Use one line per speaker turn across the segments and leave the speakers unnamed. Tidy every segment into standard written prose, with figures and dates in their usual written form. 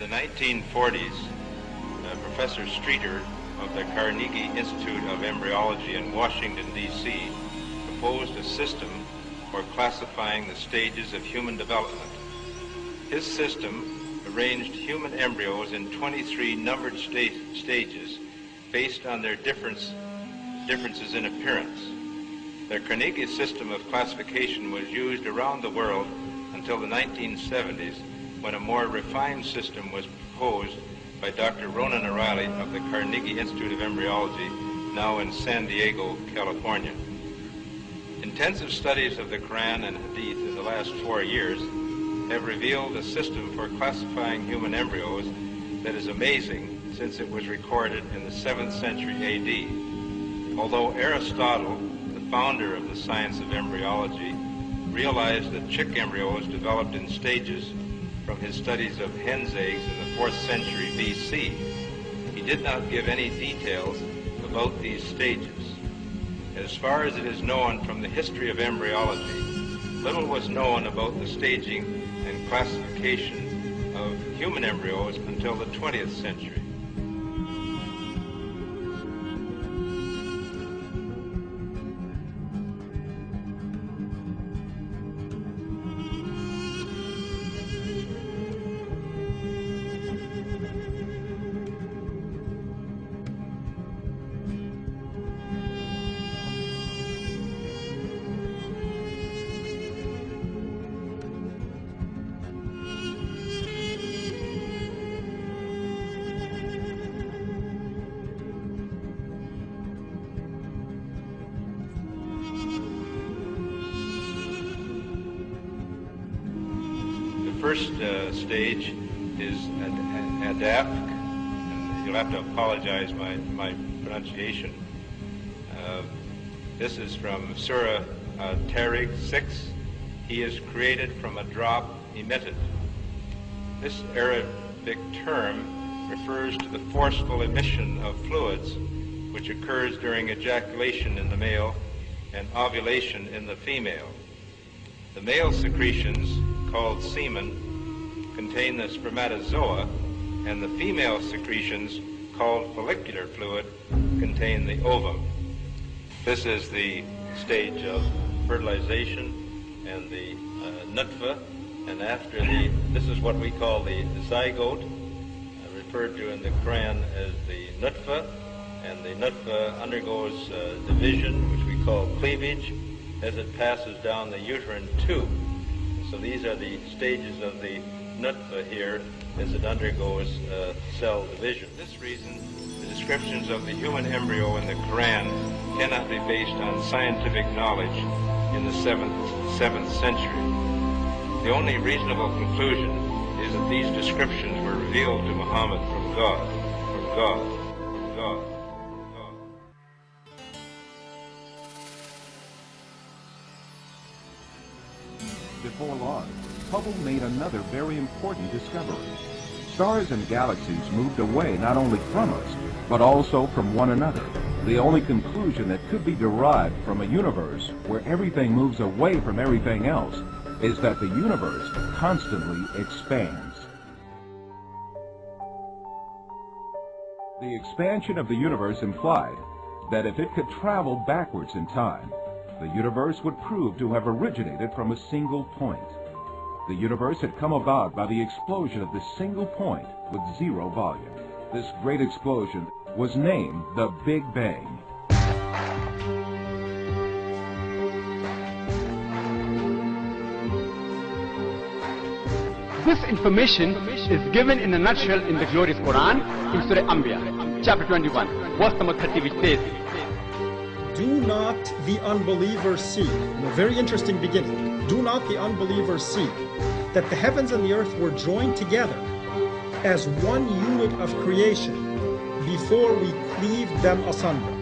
the 1940s, Professor Streeter of the Carnegie Institute of Embryology in Washington, D.C., proposed a system for classifying the stages of human development. His system arranged human embryos in 23 numbered stages based on their differences in appearance. The Carnegie system of classification was used around the world until the 1970s, when a more refined system was proposed by Dr. Ronan O'Reilly of the Carnegie Institute of Embryology, now in San Diego, California. Intensive studies of the Quran and Hadith in the last 4 years have revealed a system for classifying human embryos that is amazing, since it was recorded in the 7th century A.D. Although Aristotle, the founder of the science of embryology, realized that chick embryos developed in stages from his studies of hen's eggs in the 4th century B.C., he did not give any details about these stages. As far as it is known from the history of embryology, little was known about the staging and classification of human embryos until the 20th century. First stage is Adaph, and you'll have to apologize my pronunciation. This is from Surah Tariq 6. He is created from a drop emitted. This Arabic term refers to the forceful emission of fluids which occurs during ejaculation in the male and ovulation in the female. The male secretions, called semen, contain the spermatozoa, and the female secretions, called follicular fluid, contain the ovum. This is the stage of fertilization and the nutfa, and after this is what we call the zygote, referred to in the Quran as the nutfa, and the nutfa undergoes division, which we call cleavage, as it passes down the uterine tube. So these are the stages of the nutfa here as it undergoes cell division. For this reason, the descriptions of the human embryo in the Quran cannot be based on scientific knowledge in the 7th century. The only reasonable conclusion is that these descriptions were revealed to Muhammad from God.
Before long, Hubble made another very important discovery. Stars and galaxies moved away not only from us, but also from one another. The only conclusion that could be derived from a universe where everything moves away from everything else is that the universe constantly expands. The expansion of the universe implied that if it could travel backwards in time, the universe would prove to have originated from a single point. The universe had come about by the explosion of this single point with zero volume. This great explosion was named the Big Bang.
This information is given in a nutshell in the glorious Quran in Surah Anbiya, chapter 21, verse number 30, which says,
"Do not the unbelievers see," a very interesting beginning, "do not the unbelievers see that the heavens and the earth were joined together as one unit of creation before we cleaved them asunder."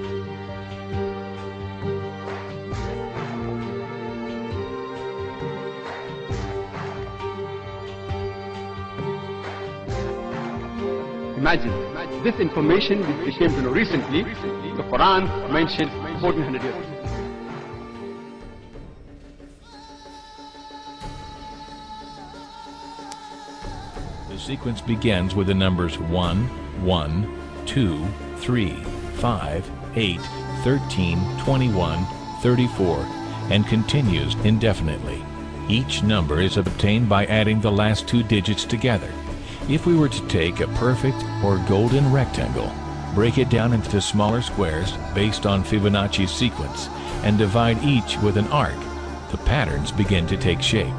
Imagine, this information which we came to know recently, the Quran mentioned 1400 years ago.
The sequence begins with the numbers 1, 1, 2, 3, 5, 8, 13, 21, 34, and continues indefinitely. Each number is obtained by adding the last two digits together. If we were to take a perfect or golden rectangle, break it down into smaller squares based on Fibonacci's sequence, and divide each with an arc, the patterns begin to take shape.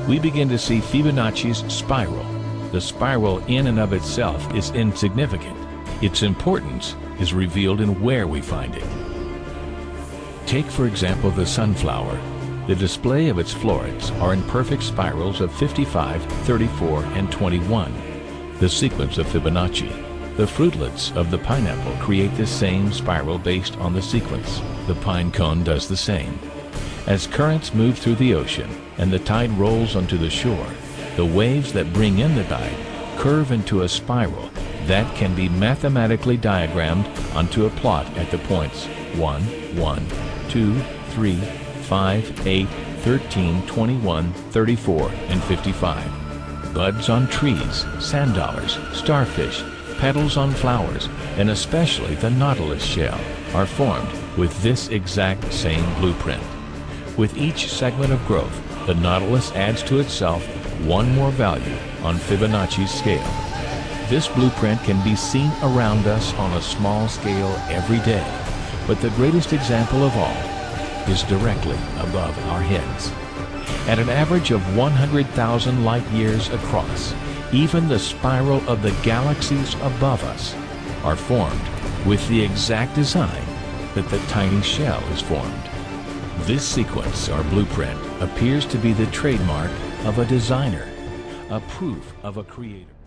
We begin to see Fibonacci's spiral. The spiral in and of itself is insignificant. Its importance is revealed in where we find it. Take, for example, the sunflower. The display of its florets are in perfect spirals of 55, 34, and 21, the sequence of Fibonacci. The fruitlets of the pineapple create the same spiral based on the sequence. The pine cone does the same. As currents move through the ocean and the tide rolls onto the shore, the waves that bring in the tide curve into a spiral that can be mathematically diagrammed onto a plot at the points 1, 1, 2, 3, 5, 8, 13, 21, 34, and 55. Buds on trees, sand dollars, starfish, petals on flowers, and especially the nautilus shell are formed with this exact same blueprint. With each segment of growth, the nautilus adds to itself one more value on Fibonacci's scale. This blueprint can be seen around us on a small scale every day, but the greatest example of all is directly above our heads. At an average of 100,000 light years across, even the spiral of the galaxies above us are formed with the exact design that the tiny shell is formed. This sequence or blueprint appears to be the trademark of a designer, a proof of a creator.